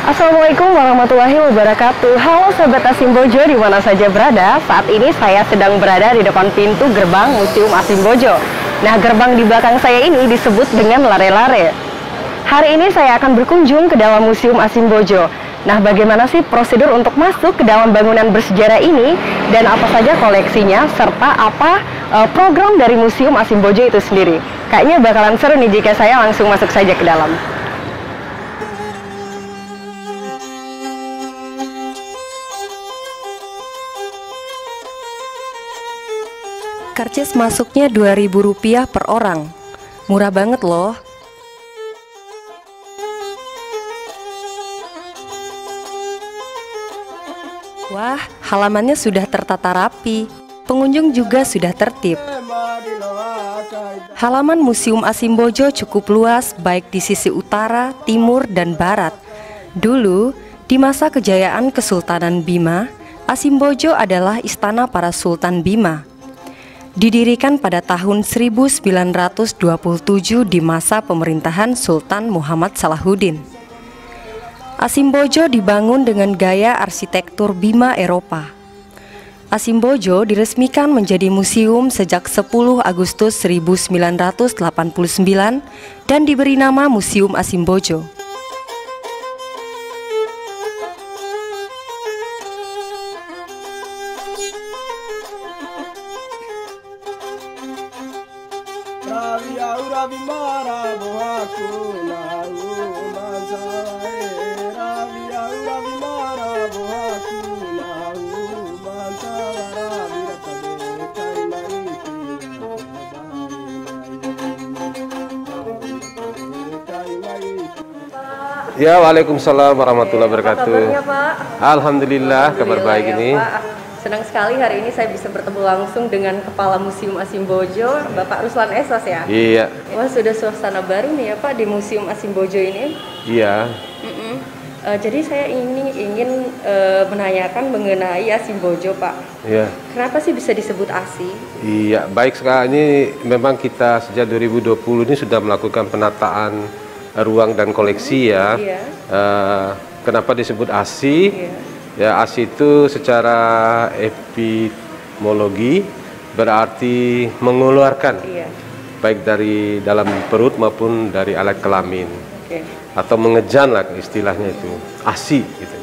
Assalamualaikum warahmatullahi wabarakatuh. Halo Sobat Asimbojo di mana saja berada. Saat ini saya sedang berada di depan pintu gerbang Museum Asimbojo. Nah, gerbang di belakang saya ini disebut dengan Lare-Lare. Hari ini saya akan berkunjung ke dalam Museum Asimbojo. Nah, bagaimana sih prosedur untuk masuk ke dalam bangunan bersejarah ini dan apa saja koleksinya serta apa program dari Museum Asimbojo itu sendiri. Kayaknya bakalan seru nih jika saya langsung masuk saja ke dalam. Karcis masuknya Rp2.000 per orang. Murah banget loh. Wah, halamannya sudah tertata rapi. Pengunjung juga sudah tertib. Halaman Museum Asimbojo cukup luas baik di sisi utara, timur, dan barat. Dulu, di masa kejayaan Kesultanan Bima, Asimbojo adalah istana para Sultan Bima. Didirikan pada tahun 1927 di masa pemerintahan Sultan Muhammad Salahuddin. Asimbojo dibangun dengan gaya arsitektur Bima Eropa. Asimbojo diresmikan menjadi museum sejak 10 Agustus 1989 dan diberi nama Museum Asimbojo. Ya, waalaikumsalam warahmatullahi wabarakatuh. Kabarnya, Pak? Alhamdulillah, kabar baik ya, ini. Pak. Senang sekali hari ini saya bisa bertemu langsung dengan Kepala Museum Asimbojo, Bapak Ruslan Esos ya. Iya. Wah, sudah suasana baru nih ya Pak di Museum Asimbojo ini. Iya. Jadi saya ingin menanyakan mengenai Asimbojo, Pak. Iya. Kenapa sih bisa disebut ASI? Iya, baik sekali. Ini memang kita sejak 2020 ini sudah melakukan penataan ruang dan koleksi ya. Iya. Kenapa disebut ASI? Iya. Ya, ASI itu secara etimologi berarti mengeluarkan, Iya. baik dari dalam perut maupun dari alat kelamin. Oke. Atau mengejan lah istilahnya itu, ASI gitu.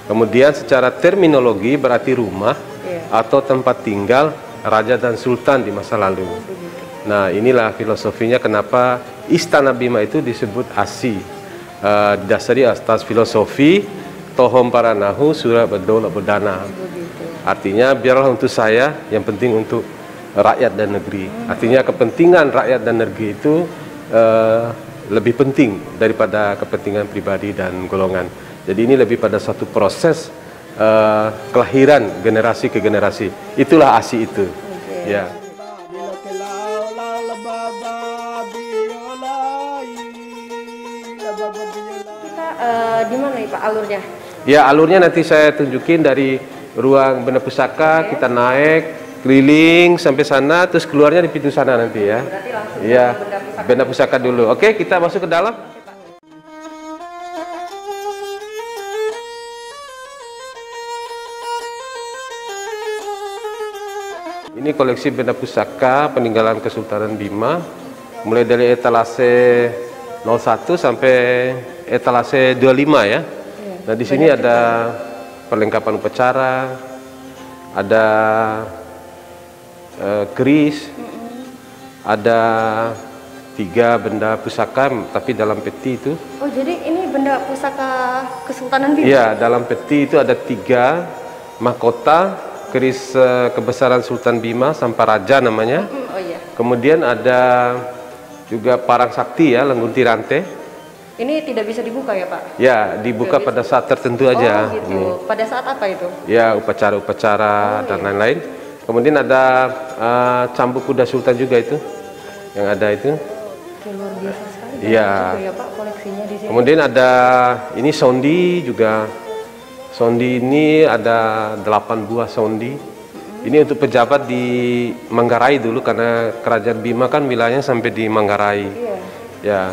Kemudian secara terminologi berarti rumah, Iya. atau tempat tinggal raja dan sultan di masa lalu. Nah, inilah filosofinya kenapa Istana Bima itu disebut ASI. Didasari atas filosofi Tohom Paranahu Surah Bedol Bedana. Artinya biarlah untuk saya, yang penting untuk rakyat dan negeri. Artinya kepentingan rakyat dan negeri itu lebih penting daripada kepentingan pribadi dan golongan. Jadi ini lebih pada satu proses kelahiran generasi ke generasi. Itulah ASI itu. Okay. Ya. Kita di mana nih Pak alurnya? Ya, alurnya nanti saya tunjukin dari ruang benda pusaka. Okay. Kita naik keliling sampai sana, terus keluarnya di pintu sana nanti ya. Berarti langsung ya, ke benda pusaka dulu. Oke, kita masuk ke dalam. Ini koleksi benda pusaka peninggalan Kesultanan Bima, mulai dari etalase 01 sampai etalase 25 ya. Nah, di sini ada perlengkapan upacara, ada keris, ada 3 benda pusaka tapi dalam peti itu. Oh, jadi ini benda pusaka Kesultanan Bima? Iya, dalam peti itu ada 3 mahkota, keris kebesaran Sultan Bima, Samparaja namanya. Oh iya. Kemudian ada juga parang sakti ya, Lenggunti Rante. Ini tidak bisa dibuka ya Pak? Ya, dibuka pada saat tertentu aja. Oh gitu. Ini. Pada saat apa itu? Ya, upacara-upacara dan lain-lain. Kemudian ada cambuk kuda Sultan juga itu, yang ada itu. Oke, luar biasa sekali. Iya. Ya Pak, koleksinya di sini. Kemudian ada ini sondi juga. Sondi ini ada 8 buah sondi. Ini untuk pejabat di Manggarai dulu, karena Kerajaan Bima kan wilayahnya sampai di Manggarai. Iya. Ya.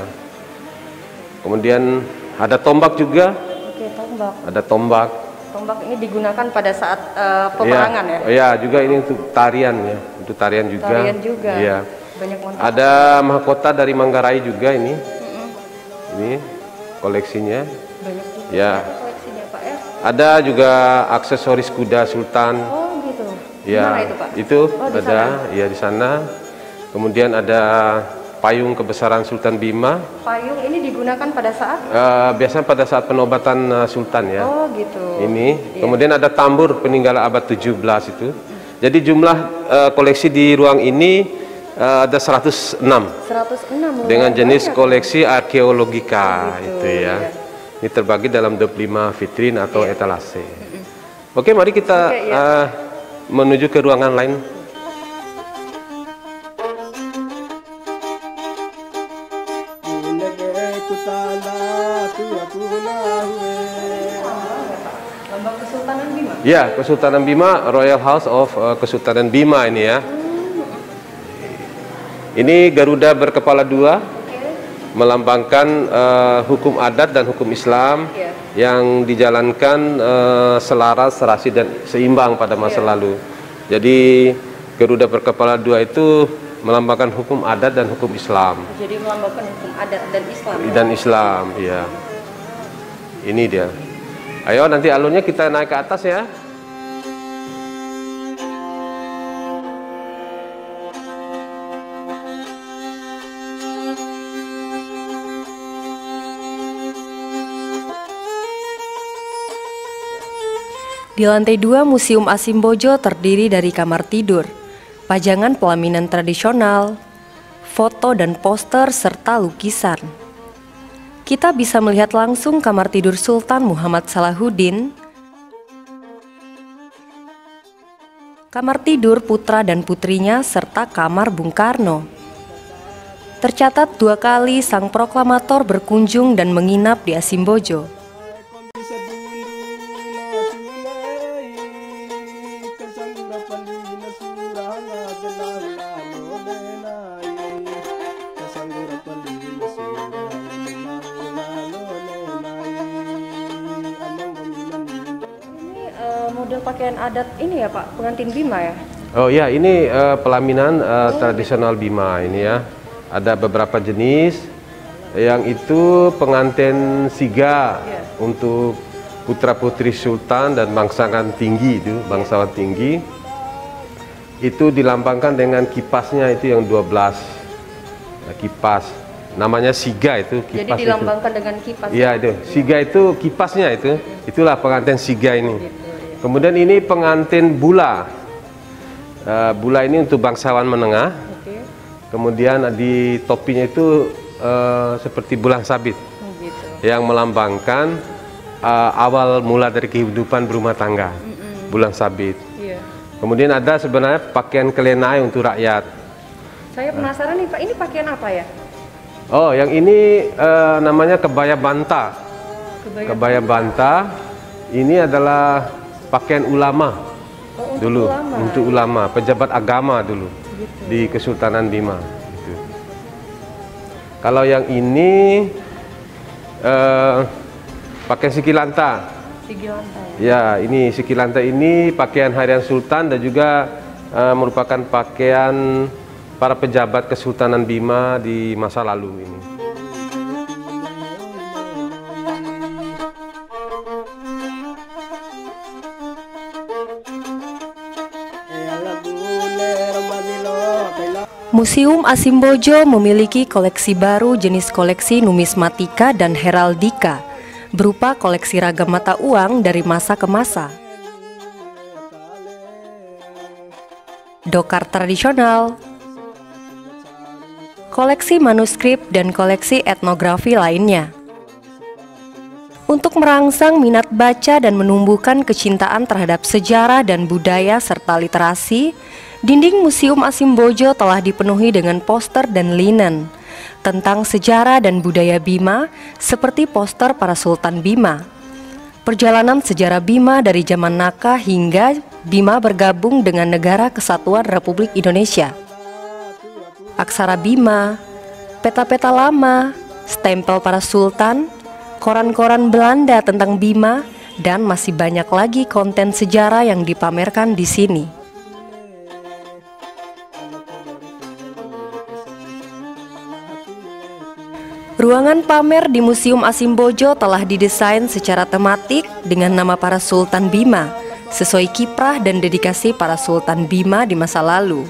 Kemudian ada tombak juga. Oke, tombak. Ada tombak. Tombak ini digunakan pada saat peperangan ya? Iya, juga ini untuk tarian ya. Untuk tarian juga. Tarian juga. Iya. Banyak motif. Ada mahkota dari Manggarai juga ini. Ini koleksinya. Banyak juga Ya. koleksinya Pak ya? Ada juga aksesoris kuda Sultan. Oh gitu. Ya, Gimana itu Pak? itu di ada, ya di sana. Kemudian ada payung kebesaran Sultan Bima. Payung ini digunakan pada saat? Biasanya pada saat penobatan Sultan ya. Oh gitu. Ini. Iya. Kemudian ada tambur peninggalan abad 17 itu. Jadi jumlah koleksi di ruang ini ada 106. 106. Dengan jenis banyak. koleksi arkeologika Gitu, itu ya. iya. Ini terbagi dalam 25 vitrin atau etalase. Oke, mari kita Oke, iya. menuju ke ruangan lain. Lambang Kesultanan Bima. Ya, Kesultanan Bima, Royal House of Kesultanan Bima ini ya. Ini Garuda berkepala dua, melambangkan hukum adat dan hukum Islam Iya. yang dijalankan selaras, serasi dan seimbang pada masa lalu. Jadi Garuda berkepala dua itu melambangkan hukum adat dan hukum Islam. Jadi melambangkan hukum adat dan Islam. Dan Islam, ya. Ini dia. Ayo nanti alurnya kita naik ke atas ya. Di lantai 2 Museum Asimbojo terdiri dari kamar tidur, pajangan pelaminan tradisional, foto dan poster serta lukisan. Kita bisa melihat langsung kamar tidur Sultan Muhammad Salahuddin, kamar tidur putra dan putrinya serta kamar Bung Karno. Tercatat 2 kali sang proklamator berkunjung dan menginap di Asimbojo. Model pakaian adat ini ya Pak, pengantin Bima ya? Oh ya, ini pelaminan tradisional Bima ini ya. Ada beberapa jenis, yang itu pengantin siga untuk putra putri sultan dan bangsawan tinggi itu, bangsawan tinggi. Itu dilambangkan dengan kipasnya itu yang 12 kipas. Namanya siga itu kipas. Jadi dilambangkan dengan kipas. Iya itu, siga itu kipasnya itu. Itulah pengantin siga ini. Gitu, ya. Kemudian ini pengantin bula. Bula ini untuk bangsawan menengah. Oke. Kemudian di topinya itu seperti bulan sabit, Gitu. yang melambangkan awal mula dari kehidupan berumah tangga. Bulan sabit. Iya. Kemudian ada sebenarnya pakaian kelenai untuk rakyat. Saya penasaran nih Pak, ini pakaian apa ya? Oh, yang ini namanya kebaya banta. Kebaya banta ini adalah pakaian ulama dulu, untuk ulama, pejabat agama dulu di Kesultanan Bima. Gitu. Kalau yang ini pakaian sikilanta. Sigilanta ya? Ya, ini sikilanta ini pakaian harian sultan dan juga merupakan pakaian para pejabat Kesultanan Bima di masa lalu ini. Museum Asimbojo memiliki koleksi baru jenis koleksi numismatika dan heraldika, berupa koleksi ragam mata uang dari masa ke masa, dokar tradisional, koleksi manuskrip, dan koleksi etnografi lainnya. Untuk merangsang minat baca dan menumbuhkan kecintaan terhadap sejarah dan budaya serta literasi, dinding Museum Asimbojo telah dipenuhi dengan poster dan linen tentang sejarah dan budaya Bima, seperti poster para Sultan Bima, perjalanan sejarah Bima dari zaman Naka hingga Bima bergabung dengan Negara Kesatuan Republik Indonesia, aksara Bima, peta-peta lama, stempel para sultan, koran-koran Belanda tentang Bima, dan masih banyak lagi konten sejarah yang dipamerkan di sini. Ruangan pamer di Museum Asimbojo telah didesain secara tematik dengan nama para Sultan Bima, sesuai kiprah dan dedikasi para Sultan Bima di masa lalu.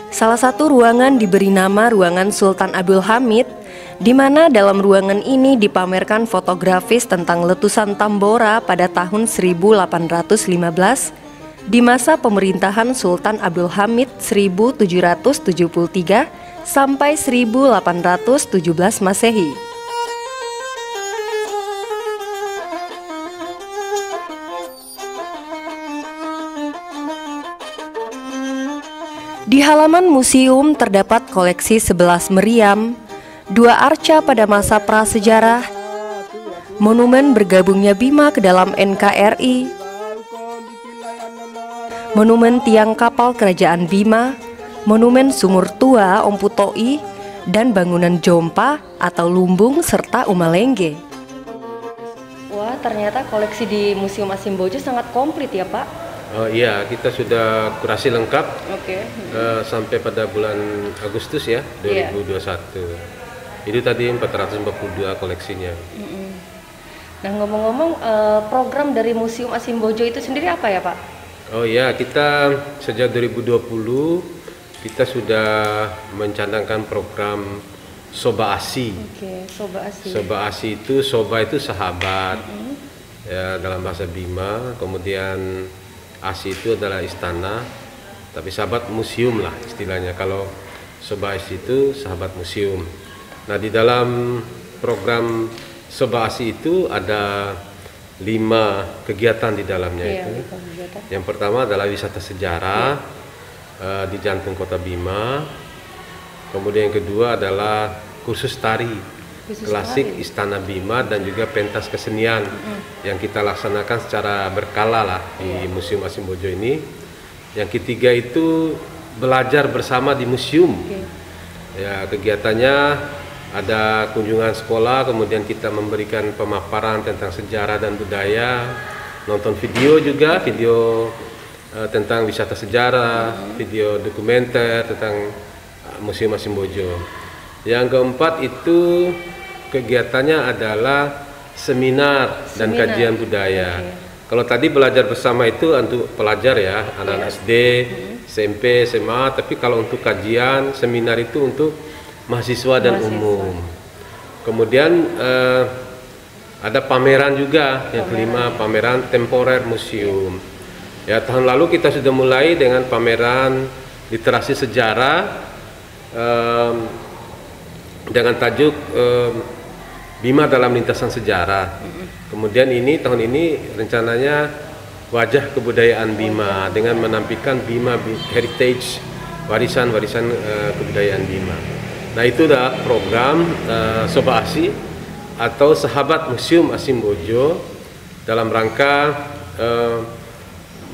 Salah satu ruangan diberi nama Ruangan Sultan Abdul Hamid, di mana dalam ruangan ini dipamerkan fotografis tentang letusan Tambora pada tahun 1815 di masa pemerintahan Sultan Abdul Hamid 1773 sampai 1817 Masehi. Di halaman museum terdapat koleksi 11 meriam, 2 arca pada masa prasejarah, monumen bergabungnya Bima ke dalam NKRI, monumen tiang kapal kerajaan Bima, monumen sumur tua Omputoi, dan bangunan Jompa atau Lumbung serta Umalenge. Wah, ternyata koleksi di Museum Asimbojo sangat komplit ya Pak? Oh iya, kita sudah kurasi lengkap. Oke. Sampai pada bulan Agustus ya, 2021. Itu tadi 442 koleksinya. Nah, ngomong-ngomong, program dari Museum Asimbojo itu sendiri apa ya Pak? Oh iya, kita sejak 2020 kita sudah mencanangkan program Soba Asi. Oke, Soba Asi. Soba Asi itu, Soba itu sahabat ya, dalam bahasa Bima. Kemudian Asi itu adalah istana, tapi sahabat museum lah istilahnya. Kalau Soba Asi itu sahabat museum. Nah, di dalam program Soba Asi itu ada 5 kegiatan di dalamnya itu. Yang pertama adalah wisata sejarah di jantung kota Bima. Kemudian yang kedua adalah kursus tari klasik Istana Bima dan juga pentas kesenian yang kita laksanakan secara berkala lah di Museum Asimbojo ini. Yang ketiga itu belajar bersama di museum. Ya, kegiatannya ada kunjungan sekolah, kemudian kita memberikan pemaparan tentang sejarah dan budaya, nonton video juga, video tentang wisata sejarah, video dokumenter tentang Museum Asimbojo. Yang keempat itu kegiatannya adalah seminar dan kajian budaya. Kalau tadi belajar bersama itu untuk pelajar ya, anak-anak SD, SMP, SMA, tapi kalau untuk kajian, seminar itu untuk mahasiswa dan umum. Kemudian ada pameran juga, yang kelima pameran temporer museum. Ya, tahun lalu kita sudah mulai dengan pameran literasi sejarah dengan tajuk Bima dalam lintasan sejarah. Kemudian tahun ini rencananya wajah kebudayaan Bima dengan menampilkan Bima Heritage, warisan-warisan kebudayaan Bima. Nah, itu adalah program Soba Asi atau Sahabat Museum Asimbojo dalam rangka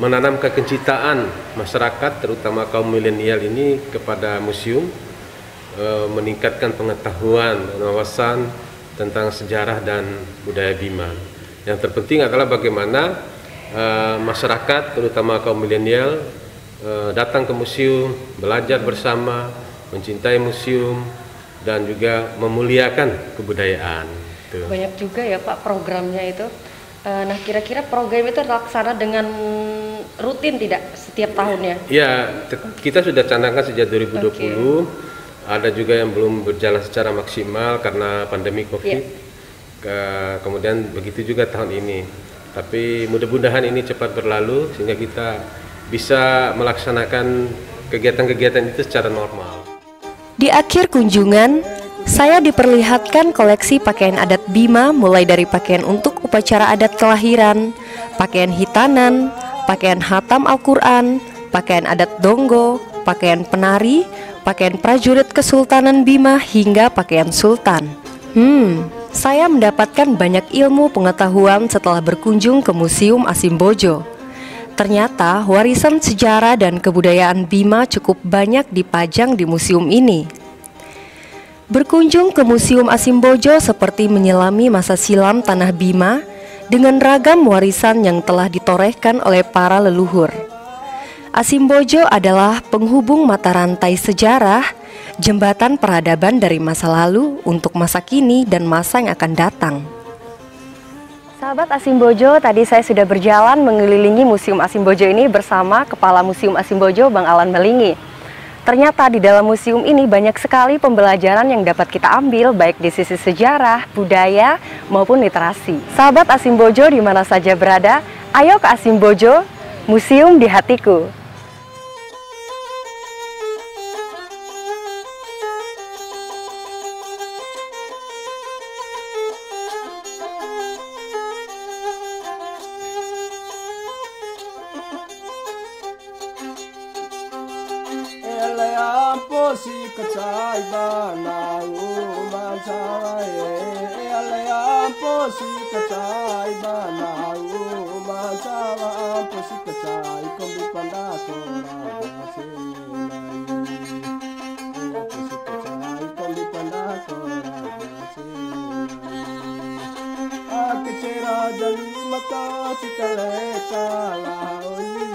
menanam kecintaan masyarakat terutama kaum milenial ini kepada museum, meningkatkan pengetahuan dan wawasan tentang sejarah dan budaya Bima. Yang terpenting adalah bagaimana masyarakat terutama kaum milenial datang ke museum, belajar bersama, mencintai museum dan juga memuliakan kebudayaan. Tuh. Banyak juga ya Pak programnya itu. Nah, kira-kira program itu terlaksana dengan rutin tidak setiap tahunnya? Ya, kita sudah canangkan sejak 2020. Ada juga yang belum berjalan secara maksimal karena pandemi COVID. Kemudian begitu juga tahun ini. Tapi mudah-mudahan ini cepat berlalu sehingga kita bisa melaksanakan kegiatan-kegiatan itu secara normal. Di akhir kunjungan, saya diperlihatkan koleksi pakaian adat Bima mulai dari pakaian untuk upacara adat kelahiran, pakaian hitanan, pakaian hatam Al-Quran, pakaian adat Donggo, pakaian penari, pakaian prajurit Kesultanan Bima hingga pakaian sultan. Saya mendapatkan banyak ilmu pengetahuan setelah berkunjung ke Museum Asimbojo. Ternyata warisan sejarah dan kebudayaan Bima cukup banyak dipajang di museum ini. Berkunjung ke Museum Asimbojo seperti menyelami masa silam tanah Bima dengan ragam warisan yang telah ditorehkan oleh para leluhur. Asimbojo adalah penghubung mata rantai sejarah, jembatan peradaban dari masa lalu untuk masa kini dan masa yang akan datang. Sahabat Asimbojo, tadi saya sudah berjalan mengelilingi Museum Asimbojo ini bersama Kepala Museum Asimbojo, Bang Alan Melingi. Ternyata di dalam museum ini banyak sekali pembelajaran yang dapat kita ambil baik di sisi sejarah, budaya, maupun literasi. Sahabat Asimbojo di mana saja berada, ayo ke Asimbojo, museum di hatiku. Posi kacai banau mancawae alea posi kacai banau mancawa posi kacai kombi pandako posi kacai kombi pandako akecera jalu mata cikaleka laoi